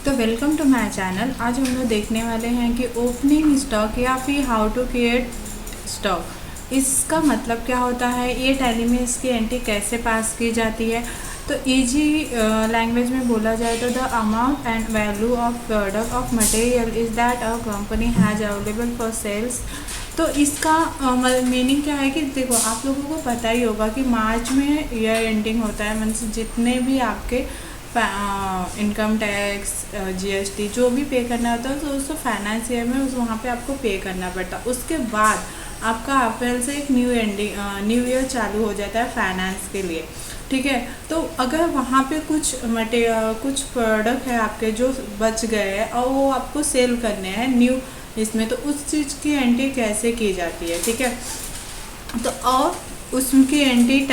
तो welcome to my channel. आज हम लोग देखने वाले हैं कि ओपनिंग स्टॉक या फिर हाउ टू क्रिएट स्टॉक, इसका मतलब क्या होता है, ये टैली में इसकी एंट्री कैसे पास की जाती है। तो इजी लैंग्वेज में बोला जाए तो the amount and value of product of material is that a company has available for sales. तो इसका मीनिंग क्या है कि देखो, आप लोगों को पता ही होगा कि मार्च में ईयर एंडिंग होता है, मीन्स जितने भी आपके इनकम टैक्स जीएसटी जो भी पे करना होता है तो उसको फाइनेंस ईयर में वहाँ पे आपको पे करना पड़ता है। उसके बाद आपका अप्रैल से एक न्यू ईयर चालू हो जाता है फाइनेंस के लिए, ठीक है। तो अगर वहाँ पे कुछ प्रोडक्ट है आपके जो बच गए हैं और वो आपको सेल करने हैं न्यू इसमें, तो उस चीज़ की एंट्री कैसे की जाती है, ठीक है। तो और उसकी एंट्री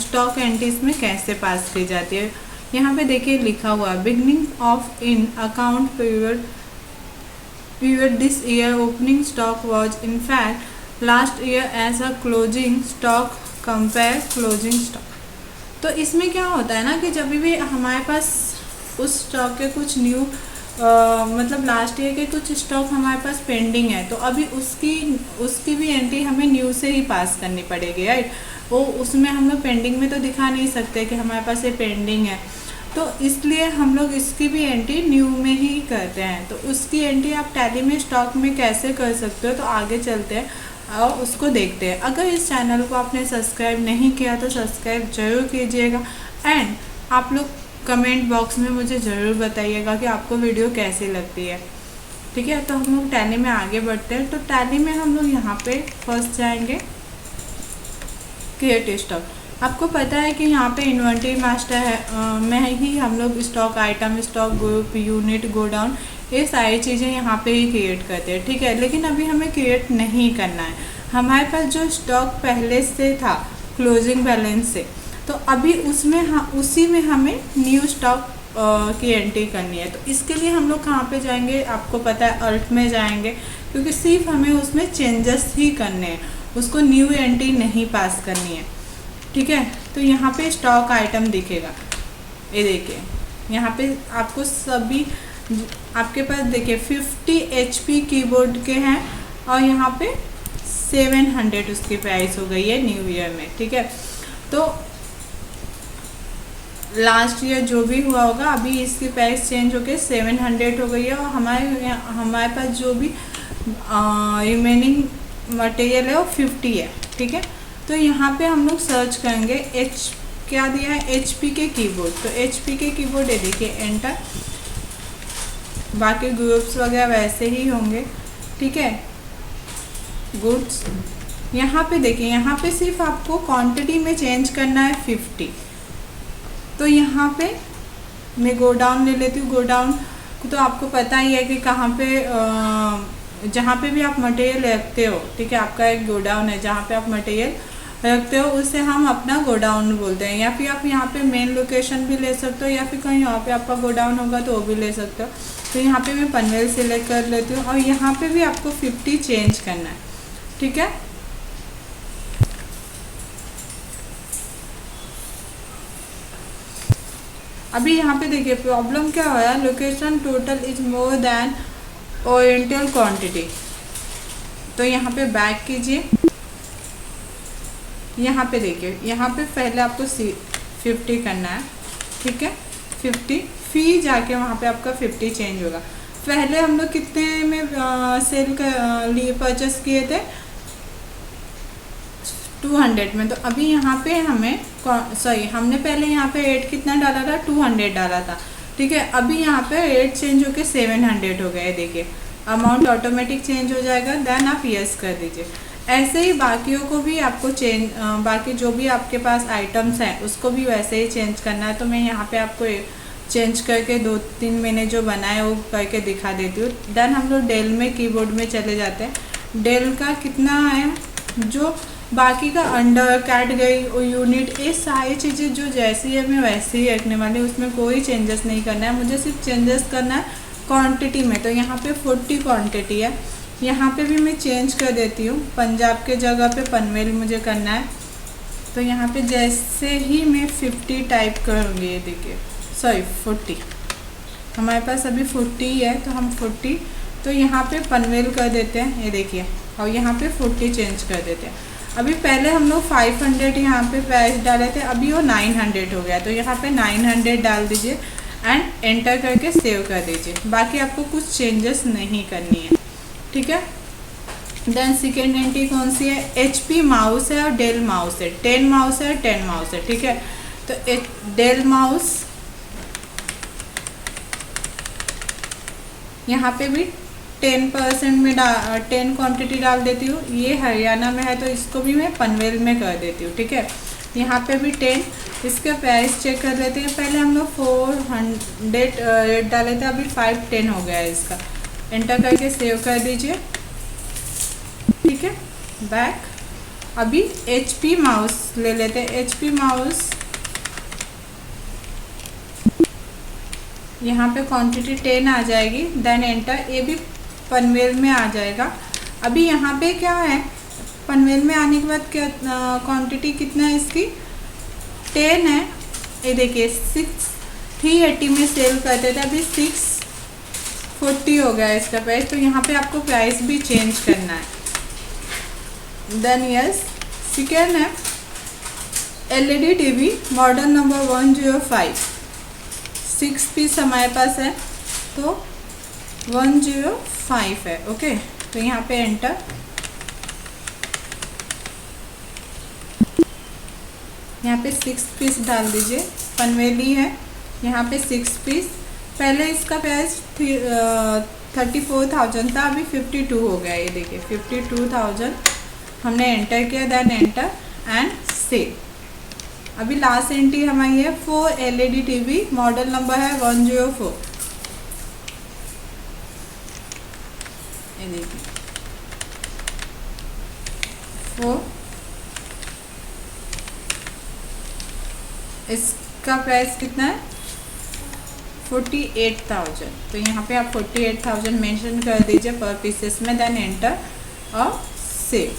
स्टॉक एंट्रीज में कैसे पास की जाती है, यहाँ पे देखिए लिखा हुआ है beginning of in account period this year opening stock was in fact last year as a closing stock compare closing stock. तो इसमें क्या होता है ना कि जब भी हमारे पास उस स्टॉक के कुछ न्यू मतलब लास्ट ईयर के कुछ स्टॉक हमारे पास पेंडिंग है, तो अभी उसकी भी एंट्री हमें न्यू से ही पास करनी पड़ेगी, राइट। वो उसमें हम लोग पेंडिंग में तो दिखा नहीं सकते कि हमारे पास ये पेंडिंग है, तो इसलिए हम लोग इसकी भी एंट्री न्यू में ही करते हैं। तो उसकी एंट्री आप टैली में स्टॉक में कैसे कर सकते हो, तो आगे चलते हैं और उसको देखते हैं। अगर इस चैनल को आपने सब्सक्राइब नहीं किया तो सब्सक्राइब जरूर कीजिएगा एंड आप लोग कमेंट बॉक्स में मुझे ज़रूर बताइएगा कि आपको वीडियो कैसी लगती है, ठीक है। तो हम लोग टैली में आगे बढ़ते हैं। तो टैली में हम लोग यहाँ पे फर्स्ट जाएंगे क्रिएट स्टॉक। आपको पता है कि यहाँ पे इन्वेंटरी मास्टर है में ही हम लोग stock item, stock group, unit, godown, ये सारी चीज़ें यहाँ पे ही क्रिएट करते हैं, ठीक है। लेकिन अभी हमें क्रिएट नहीं करना है, हमारे पास जो स्टॉक पहले से था क्लोजिंग बैलेंस से, तो अभी उसी में हमें न्यू स्टॉक की एंट्री करनी है। तो इसके लिए हम लोग कहाँ पे जाएंगे, आपको पता है अल्ट में जाएंगे, क्योंकि सिर्फ हमें उसमें चेंजेस ही करने हैं, उसको न्यू एंट्री नहीं पास करनी है, ठीक है। तो यहाँ पे स्टॉक आइटम दिखेगा, ये देखिए यहाँ पे आपको सभी आपके पास देखिए 50 HP कीबोर्ड के हैं और यहाँ पे 700 उसकी प्राइस हो गई है न्यू ईयर में, ठीक है। तो लास्ट ईयर जो भी हुआ होगा, अभी इसकी प्राइस चेंज होकर 700 हो गई है और हमारे पास जो भी रिमेनिंग मटेरियल है वो 50 है, ठीक है। तो यहाँ पे हम लोग सर्च करेंगे क्या दिया है HP के कीबोर्ड, तो HP के कीबोर्ड ये देखिए एंटर, बाकी ग्रुप्स वगैरह वैसे ही होंगे, ठीक है। गुड्स यहाँ पे देखिए, यहाँ पे सिर्फ आपको क्वांटिटी में चेंज करना है 50। तो यहाँ पे मैं गोडाउन ले लेती हूँ। गोडाउन तो आपको पता ही है कि कहाँ पे जहाँ पे भी आप मटेरियल रखते हो, ठीक है, आपका एक गोडाउन है जहाँ पे आप मटेरियल रखते हो, उसे हम अपना गोडाउन बोलते हैं। या फिर आप यहाँ पे मेन लोकेशन भी ले सकते हो या फिर कहीं और पे आपका गोडाउन होगा तो वो भी ले सकते हो। तो यहाँ पे मैं पनवेल सिलेक्ट कर लेती हूँ और यहाँ पे भी आपको 50 चेंज करना है, ठीक है। अभी यहाँ पे देखिए प्रॉब्लम क्या हो रहा है, location total is more than oriental quantity. तो यहाँ पे बैक कीजिए, यहाँ पे देखिए, यहाँ पे पहले आपको 50 करना है, ठीक है, 50 फी जाके वहाँ पे आपका 50 चेंज होगा। पहले हम लोग कितने में सेल कर लिए परचेस किए थे, 200 में। तो अभी यहाँ पे हमें हमने पहले यहाँ पे रेट कितना डाला था, 200 डाला था, ठीक है। अभी यहाँ पे रेट चेंज होके 700 हो गए, देखिए अमाउंट ऑटोमेटिक चेंज हो जाएगा, देन आप यस कर दीजिए। ऐसे ही बाकियों को भी आपको बाकी जो भी आपके पास आइटम्स हैं उसको भी वैसे ही चेंज करना है। तो मैं यहाँ पे आपको चेंज करके 2-3 मैंने जो बनाए वो करके दिखा देती हूँ। देन हम लोग डेल में कीबोर्ड में चले जाते हैं। डेल का कितना है, जो बाकी का अंडर कैटेगरी यूनिट, ये सारी चीज़ें जो जैसी है मैं वैसे ही रखने वाली, उसमें कोई चेंजेस नहीं करना है। मुझे सिर्फ चेंजेस करना है क्वांटिटी में। तो यहाँ पे 40 क्वांटिटी है, यहाँ पे भी मैं चेंज कर देती हूँ, पंजाब के जगह पे पनवेल मुझे करना है। तो यहाँ पे जैसे ही मैं 50 टाइप करूँगी, ये देखिए, सॉरी 40, हमारे पास अभी 40 है तो हम 40, तो यहाँ पे पनवेल कर देते हैं, ये देखिए, और यहाँ पे 40 चेंज कर देते हैं। अभी पहले हम लोग 500 यहाँ पे प्राइस डाले थे, अभी वो 900 हो गया, तो यहाँ पे 900 डाल दीजिए एंड एंटर करके सेव कर दीजिए। बाकी आपको कुछ चेंजेस नहीं करनी है, ठीक है। देन सेकेंड एंट्री कौन सी है, HP माउस है और डेल माउस है, 10 माउस है और 10 माउस है, ठीक है। तो डेल माउस यहाँ पे भी 10% में 10 क्वांटिटी डाल देती हूँ। ये हरियाणा में है तो इसको भी मैं पनवेल में कर देती हूँ, ठीक है। यहाँ पे भी 10, इसका प्राइस चेक कर लेते हैं। पहले हम लोग 400 डाले थे, अभी 510 हो गया है इसका। एंटर करके सेव कर दीजिए, ठीक है। बैक अभी HP माउस ले लेते हैं। HP माउस यहाँ पे क्वांटिटी 10 आ जाएगी, देन एंटर, ये भी पनवेल में आ जाएगा। अभी यहाँ पे क्या है, पनवेल में आने के बाद क्या क्वांटिटी कितना है इसकी, 10 है। ये देखिए 380 में सेल करते थे, अभी 640 हो गया है इसका प्राइस, तो यहाँ पे आपको प्राइस भी चेंज करना है। देन यस, सेकेंड है LED TV model number 105, 6 piece हमारे पास है, तो 105 है, ओके। तो यहाँ पे एंटर, यहाँ पे 6 पीस डाल दीजिए, पनवेली है, यहाँ पे 6 पीस। पहले इसका प्राइस 34,000 था, अभी 52 हो गया, ये देखिए 52,000 हमने एंटर किया, देन एंटर एंड सेव। अभी लास्ट एंट्री हमारी है 4 LED TV मॉडल नंबर है 104, ये देखिए 4, इसका प्राइस कितना है 48,000, तो यहाँ पे आप 48,000 मेंशन कर दीजिए पर पीसेस में, देन एंटर और सेव,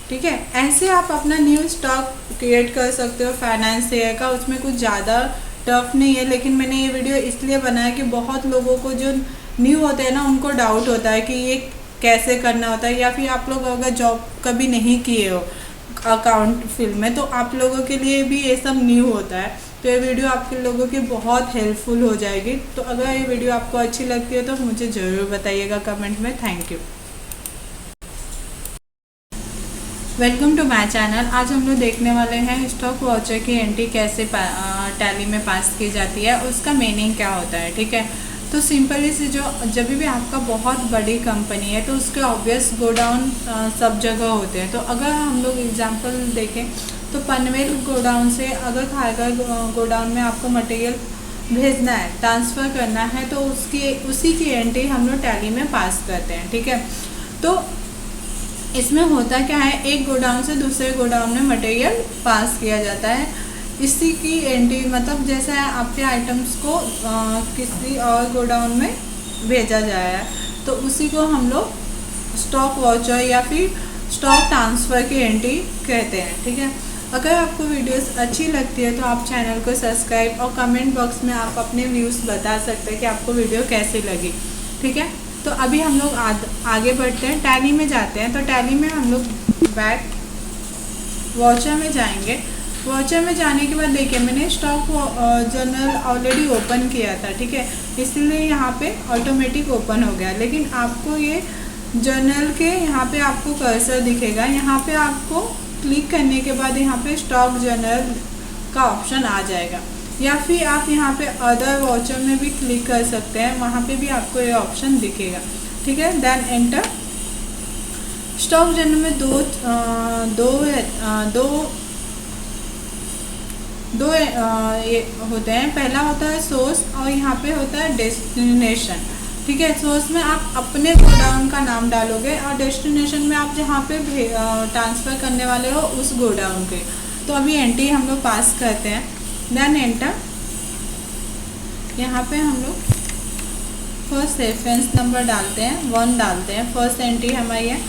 ठीक है। ऐसे आप अपना न्यू स्टॉक क्रिएट कर सकते हो फाइनेंस शेयर का, उसमें कुछ ज़्यादा टफ नहीं है। लेकिन मैंने ये वीडियो इसलिए बनाया कि बहुत लोगों को जो न्यू होते हैं ना, उनको डाउट होता है कि ये कैसे करना होता है, या फिर आप लोग अगर जॉब कभी नहीं किए हो अकाउंट फील्ड में, तो आप लोगों के लिए भी ये सब न्यू होता है। तो ये वीडियो आपके लोगों की बहुत हेल्पफुल हो जाएगी। तो अगर ये वीडियो आपको अच्छी लगती है तो मुझे ज़रूर बताइएगा कमेंट में। Thank you. Welcome to my channel. आज हम लोग देखने वाले हैं स्टॉक वाउचर की एंट्री कैसे टैली में पास की जाती है, उसका मीनिंग क्या होता है, ठीक है। तो सिंपली से जब भी आपका बहुत बड़ी कंपनी है तो उसके ऑब्वियस गोडाउन सब जगह होते हैं। तो अगर हम लोग एग्जांपल देखें तो पनवेल गोडाउन से अगर खारगर गोडाउन में आपको मटेरियल भेजना है, ट्रांसफ़र करना है, तो उसी की एंट्री हम लोग टैली में पास करते हैं, ठीक है। तो इसमें होता क्या है, एक गोडाउन से दूसरे गोडाउन में मटेरियल पास किया जाता है। इसी की एंट्री मतलब जैसे आपके आइटम्स को किसी और गोडाउन में भेजा जाए तो उसी को हम लोग स्टॉक वाउचर या फिर स्टॉक ट्रांसफ़र की एंट्री कहते हैं, ठीक है। अगर आपको वीडियोस अच्छी लगती है तो आप चैनल को सब्सक्राइब और कमेंट बॉक्स में आप अपने व्यूज़ बता सकते हैं कि आपको वीडियो कैसी लगी, ठीक है। तो अभी हम लोग आगे बढ़ते हैं, टैली में जाते हैं। तो टैली में हम लोग बैक वाउचर में जाएंगे। वाउचर में जाने के बाद देखिए मैंने स्टॉक जर्नल ऑलरेडी ओपन किया था, ठीक है, इसलिए यहाँ पे ऑटोमेटिक ओपन हो गया। लेकिन आपको ये जर्नल के यहाँ पे आपको कर्सर दिखेगा, यहाँ पे आपको क्लिक करने के बाद यहाँ पे स्टॉक जर्नल का ऑप्शन आ जाएगा, या फिर आप यहाँ पे अदर वाउचर में भी क्लिक कर सकते हैं, वहाँ पे भी आपको ये ऑप्शन दिखेगा, ठीक है। Then enter. स्टॉक जर्नल में दो ये होते हैं। पहला होता है सोर्स और यहाँ पे होता है डेस्टिनेशन, ठीक है। सोर्स में आप अपने गोडाउन का नाम डालोगे और डेस्टिनेशन में आप जहाँ पे ट्रांसफ़र करने वाले हो उस गोडाउन के। तो अभी एंट्री हम लोग पास करते हैं, देन एंटर। यहाँ पे हम लोग फर्स्ट रेफरेंस नंबर डालते हैं, 1 डालते हैं, फर्स्ट एंट्री हमारी है।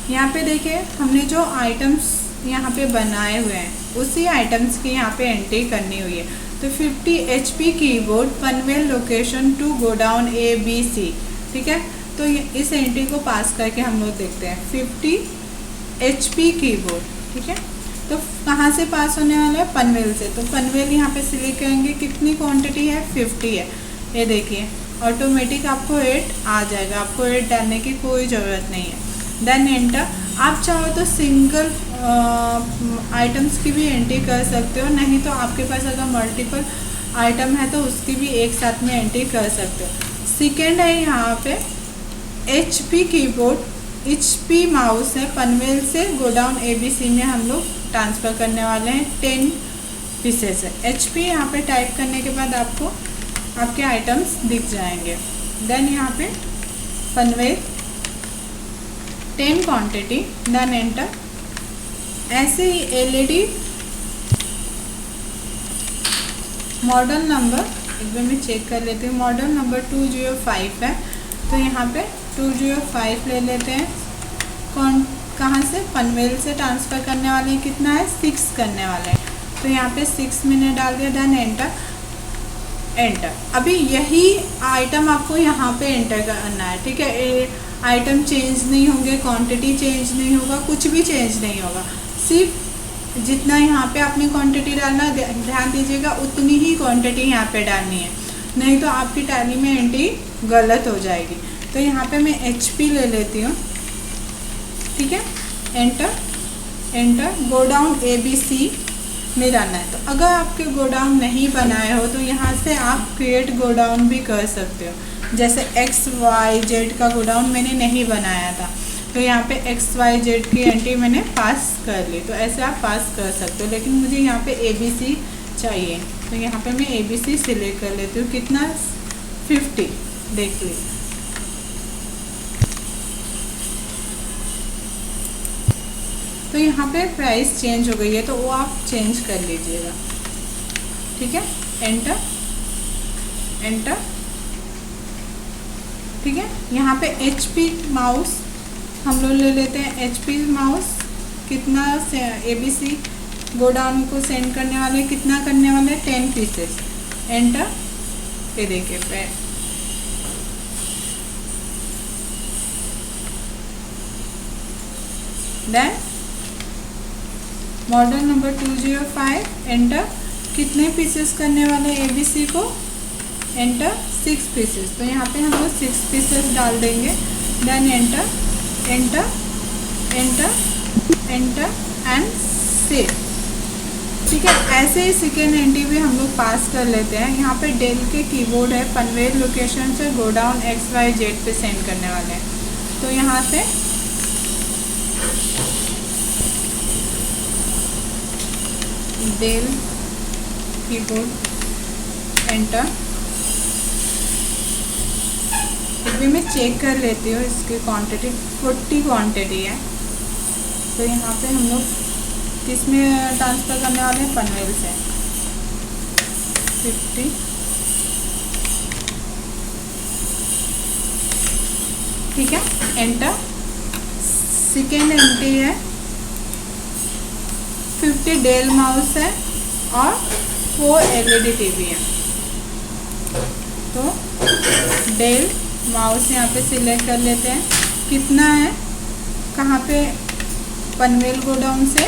यहाँ पे देखिए हमने जो आइटम्स यहाँ पे बनाए हुए हैं उसी आइटम्स की यहाँ पे एंट्री करनी हुई है। तो 50 HP keyboard Panvel location to godown ABC, ठीक है। तो इस एंट्री को पास करके हम लोग देखते हैं 50 HP कीबोर्ड, ठीक है। तो कहाँ से पास होने वाला है? पनवेल से। तो पनवेल यहाँ पे सिलेक्ट करेंगे, कितनी क्वांटिटी है? 50 है। ये देखिए ऑटोमेटिक आपको 8 आ जाएगा, आपको 8 डालने की कोई ज़रूरत नहीं है। Then enter. आप चाहो तो सिंगल आइटम्स की भी एंट्री कर सकते हो, नहीं तो आपके पास अगर मल्टीपल आइटम है तो उसकी भी एक साथ में एंट्री कर सकते हो। सेकेंड है यहाँ पे HP कीबोर्ड, HP माउस है, पनवेल से गोडाउन ABC में हम लोग ट्रांसफ़र करने वाले हैं। 10 पीसेस है। HP यहाँ पे टाइप करने के बाद आपको आपके आइटम्स दिख जाएंगे। देन यहाँ पे पनवेल 10 क्वांटिटी, देन एंटर। ऐसे ही LED मॉडल नंबर एक बार मैं चेक कर लेती हूँ। मॉडल नंबर 205 है, तो यहाँ पे 205 ले लेते हैं। कहाँ से? पनवेल से ट्रांसफ़र करने वाले हैं। कितना है? 6 करने वाले हैं, तो यहाँ पे 6 मैंने डाल दिया। Then enter. एंटर। अभी यही आइटम आपको यहाँ पे एंटर करना है, ठीक है। आइटम चेंज नहीं होंगे, क्वांटिटी चेंज नहीं होगा, कुछ भी चेंज नहीं होगा। सिर्फ जितना यहाँ पे आपने क्वांटिटी डालना, ध्यान दीजिएगा उतनी ही क्वांटिटी यहाँ पे डालनी है, नहीं तो आपकी टैली में एंट्री गलत हो जाएगी। तो यहाँ पे मैं HP ले लेती हूँ, ठीक है। एंटर। एंटर। गोडाउन ABC में डालना है। तो अगर आपके गोडाउन नहीं बनाए हो तो यहाँ से आप क्रिएट गोडाउन भी कर सकते हो। जैसे XYZ का गोडाउन मैंने नहीं बनाया था, तो यहाँ पे XYZ की एंट्री मैंने पास कर ली, तो ऐसे आप पास कर सकते हो। लेकिन मुझे यहाँ पे ABC चाहिए, तो यहाँ पे मैं ABC सिलेक्ट कर लेती हूँ। कितना? 50। देख लीजिए, तो यहाँ पे प्राइस चेंज हो गई है, तो वो आप चेंज कर लीजिएगा, ठीक है। एंटर। एंटर, ठीक है। यहाँ पे HP माउस हम लोग ले लेते हैं। HP माउस कितना से ABC गोडाउन को सेंड करने वाले, कितना करने वाले? 10 पीसेस। एंटर। ये देखिए पे देन मॉडल नंबर 205। एंटर। कितने पीसेस करने वाले ABC को? एंटर। 6 पीसेस, तो यहाँ पे हम लोग 6 पीसेस डाल देंगे। Then enter. Enter. Enter. Enter and save, ठीक है। ऐसे ही सेकेंड एंट्री भी हम लोग पास कर लेते हैं। यहाँ पे डेल के कीबोर्ड है, पनवेल लोकेशन से गोडाउन XYZ पे सेंड करने वाले हैं, तो यहाँ से डेल कीबोर्ड। एंटर। फिर भी मैं चेक कर लेती हूँ, इसकी क्वांटिटी 40 क्वांटिटी है, तो यहाँ पे हम लोग किस में ट्रांसफ़र करने वाले हैं? पनवेल से 50। ठीक है। एंटर। सेकेंड एंट्री है 50 डेल माउस है और 4 LED TV है, तो डेल माउस यहाँ पे सिलेक्ट कर लेते हैं। कितना है? कहाँ पे? पनवेल गोडाउन से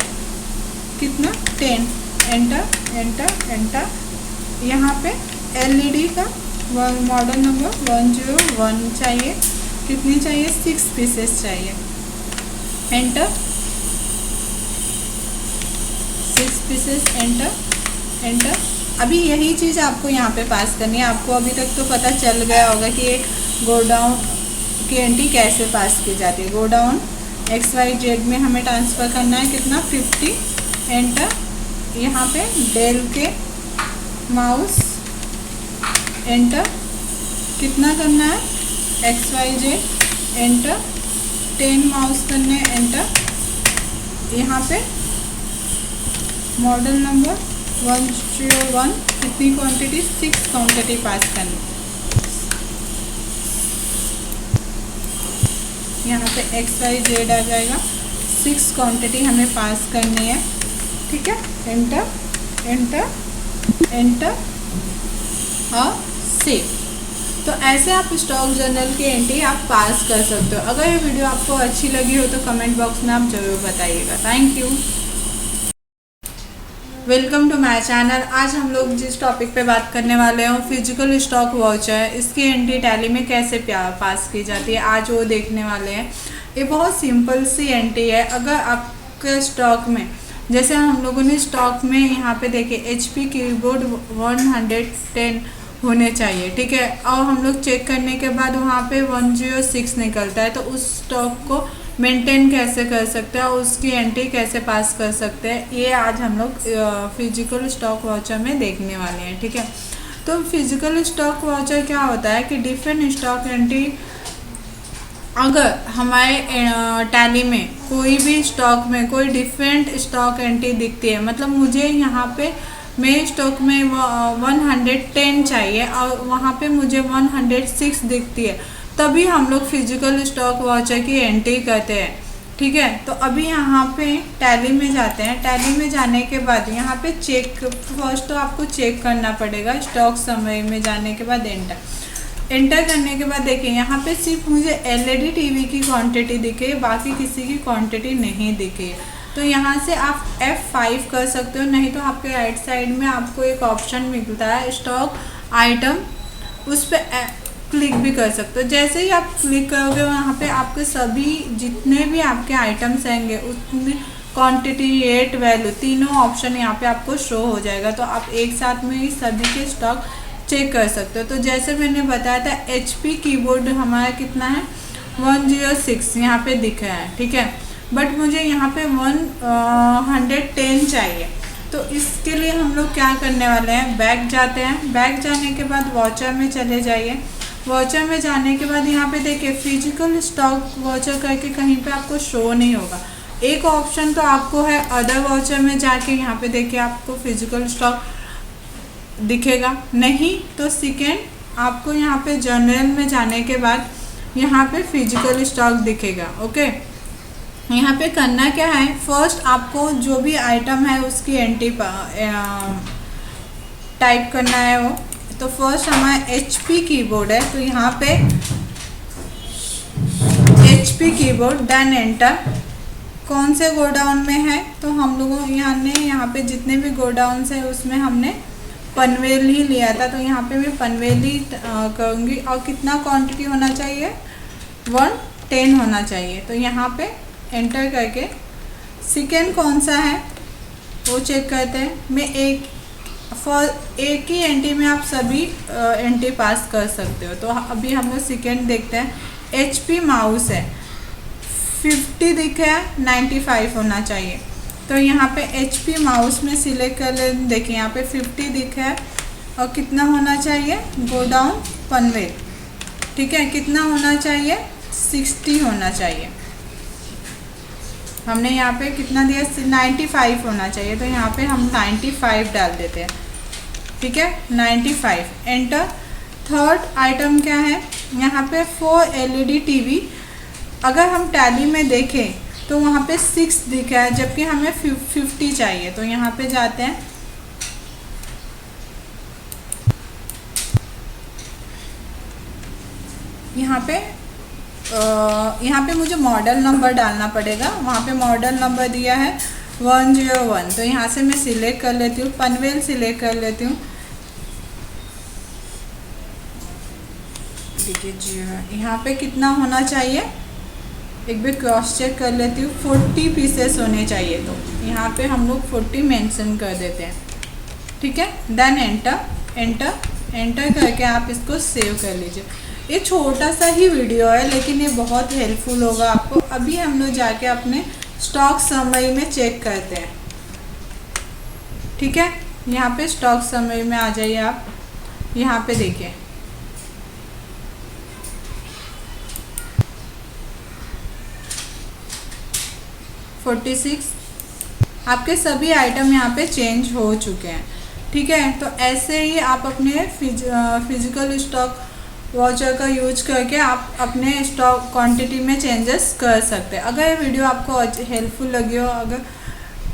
कितना? 10। एंटर। एंटर। एंटर। यहाँ पे LED का मॉडल नंबर 101 चाहिए। कितनी चाहिए? 6 पीसेस चाहिए। एंटर। 6 पीसेस। एंटर। एंटर। अभी यही चीज़ आपको यहाँ पे पास करनी है। आपको अभी तक तो पता चल गया होगा कि एक गोडाउन की एंट्री कैसे पास की जाती है। गोडाउन XYZ में हमें ट्रांसफ़र करना है, कितना? 50। एंटर। यहाँ पे डेल के माउस। एंटर। कितना करना है? XYZ। एंटर। 10 माउस करने। एंटर। यहाँ पे मॉडल नंबर 101। कितनी क्वांटिटी? 6 क्वांटिटी पास करनी। यहाँ पे XYZ आ जाएगा। 6 क्वांटिटी हमें पास करनी है। ठीक है, एंटर एंटर एंटर और सेव। तो ऐसे आप स्टॉक जर्नल की एंट्री आप पास कर सकते हो। अगर ये वीडियो आपको अच्छी लगी हो तो कमेंट बॉक्स में आप ज़रूर बताइएगा। Thank you. Welcome to my channel. आज हम लोग जिस टॉपिक पे बात करने वाले हैं फिजिकल स्टॉक वाउचर, इसकी एंट्री टैली में कैसे पास की जाती है, आज वो देखने वाले हैं। ये बहुत सिंपल सी एंट्री है। अगर आपके स्टॉक में, जैसे हम लोगों ने स्टॉक में यहाँ पे देखे HP कीबोर्ड 110 होने चाहिए, ठीक है, और हम लोग चेक करने के बाद वहाँ पे 106 निकलता है, तो उस स्टॉक को मेंटेन कैसे कर सकते हैं और उसकी एंट्री कैसे पास कर सकते हैं, ये आज हम लोग फिजिकल स्टॉक वाउचर में देखने वाले हैं। ठीक है, तो फिजिकल स्टॉक वाउचर क्या होता है कि डिफरेंट स्टॉक एंट्री, अगर हमारे टैली में कोई भी स्टॉक में कोई डिफरेंट स्टॉक एंट्री दिखती है, मतलब मुझे यहाँ पे मेरे स्टॉक में 110 चाहिए और वहाँ पे मुझे 106 दिखती है, तभी हम लोग फिजिकल स्टॉक वाउचर की एंट्री करते हैं। ठीक है, तो अभी यहाँ पे टैली में जाते हैं। टैली में जाने के बाद यहाँ पे चेक, फर्स्ट तो आपको चेक करना पड़ेगा। स्टॉक समरी में जाने के बाद एंटर करने के बाद देखिए यहाँ पे सिर्फ मुझे LED टीवी की क्वांटिटी दिखे, बाकी किसी की क्वांटिटी नहीं दिखे। तो यहाँ से आप F5 कर सकते हो, नहीं तो आपके राइट साइड में आपको एक ऑप्शन मिलता है स्टॉक आइटम, उस पर क्लिक भी कर सकते हो। जैसे ही आप क्लिक करोगे वहाँ पे आपके सभी जितने भी आपके आइटम्स रहेंगे उसमें क्वांटिटी, रेट, वैल्यू तीनों ऑप्शन यहाँ पे आपको शो हो जाएगा। तो आप एक साथ में ही सभी के स्टॉक चेक कर सकते हो। तो जैसे मैंने बताया था HP कीबोर्ड हमारा कितना है 106 यहाँ पे दिख रहा है, ठीक है, बट मुझे यहाँ पे 110 चाहिए। तो इसके लिए हम लोग क्या करने वाले हैं, बैक जाते हैं। बैक जाने के बाद वाउचर में चले जाइए। वाउचर में जाने के बाद यहाँ पे देखिए फिजिकल स्टॉक वाउचर करके कहीं पे आपको शो नहीं होगा। एक ऑप्शन तो आपको है अदर वाउचर में जाके, यहाँ पे देखिए आपको फिजिकल स्टॉक दिखेगा, नहीं तो सेकेंड आपको यहाँ पे जनरल में जाने के बाद यहाँ पे फिजिकल स्टॉक दिखेगा। ओके, यहाँ पे करना क्या है, फर्स्ट आपको जो भी आइटम है उसकी एंट्री टाइप करना है वो। तो फर्स्ट हमारा HP कीबोर्ड है, तो यहाँ पे HP कीबोर्ड, देन एंटर। कौन से गोडाउन में है, तो हम लोगों यहाँ पे जितने भी गोडाउन है उसमें हमने पनवेल ही लिया था, तो यहाँ पे मैं पनवेल ही करूँगी। और कितना क्वांटिटी होना चाहिए, 110 होना चाहिए। तो यहाँ पे एंटर करके सेकेंड कौन सा है वो चेक करते हैं। मैं एक ही एंट्री में आप सभी एंट्री पास कर सकते हो। तो अभी हम लोग सेकेंड देखते हैं। HP माउस है, 50 दिखा है, 95 होना चाहिए। तो यहाँ पे HP माउस में सिलेक्ट कर ले, देखिए यहाँ पे 50 दिखा है और कितना होना चाहिए, गो डाउन पनवेल, ठीक है, कितना होना चाहिए, 60 होना चाहिए। हमने यहाँ पे कितना दिया, 95 होना चाहिए, तो यहाँ पे हम 95 डाल देते हैं, ठीक है, 95 एंटर। थर्ड आइटम क्या है, यहाँ पे 4 LED टीवी, अगर हम टैली में देखें तो वहाँ पे 6 दिखा है, जबकि हमें 50 चाहिए। तो यहाँ पे जाते हैं, यहाँ पे मुझे मॉडल नंबर डालना पड़ेगा। वहाँ पे मॉडल नंबर दिया है 101, तो यहाँ से मैं सिलेक्ट कर लेती हूँ, पनवेल सिलेक्ट कर लेती हूँ। देखिए जी, यहाँ पे कितना होना चाहिए, एक बार क्रॉस चेक कर लेती हूँ, 40 पीसेस होने चाहिए। तो यहाँ पे हम लोग 40 मेंशन कर देते हैं, ठीक है, देन एंटर करके आप इसको सेव कर लीजिए। ये छोटा सा ही वीडियो है लेकिन ये बहुत हेल्पफुल होगा आपको। अभी हम लोग जाके अपने स्टॉक समरी में चेक करते हैं, ठीक है। यहाँ पे स्टॉक समरी में आ जाइए आप, यहाँ पे देखिए आपके सभी आइटम यहाँ पे चेंज हो चुके हैं, ठीक है। तो ऐसे ही आप अपने फिजिकल स्टॉक वाउचर का यूज करके आप अपने स्टॉक क्वांटिटी में चेंजेस कर सकते हैं। अगर ये वीडियो आपको हेल्पफुल लगी हो, अगर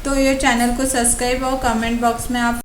तो ये चैनल को सब्सक्राइब और कमेंट बॉक्स में आप